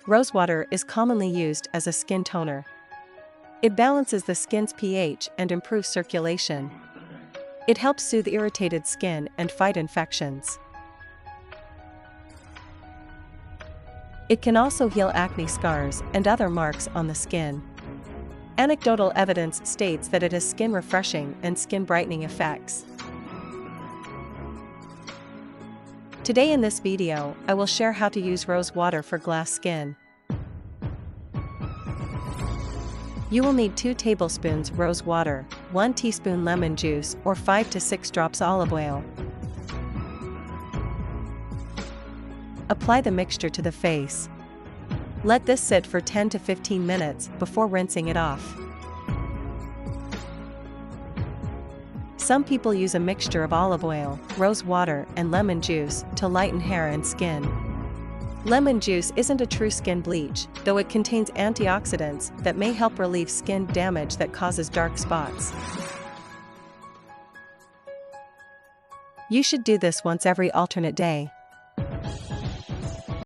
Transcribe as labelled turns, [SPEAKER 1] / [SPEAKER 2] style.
[SPEAKER 1] Rosewater is commonly used as a skin toner. It balances the skin's pH and improves circulation. It helps soothe irritated skin and fight infections. It can also heal acne scars and other marks on the skin. Anecdotal evidence states that it has skin refreshing and skin brightening effects. Today in this video, I will share how to use rose water for glass skin. You will need 2 tablespoons rose water, 1 teaspoon lemon juice or 5 to 6 drops olive oil. Apply the mixture to the face. Let this sit for 10 to 15 minutes before rinsing it off. Some people use a mixture of olive oil, rose water, and lemon juice to lighten hair and skin. Lemon juice isn't a true skin bleach, though it contains antioxidants that may help relieve skin damage that causes dark spots. You should do this once every alternate day.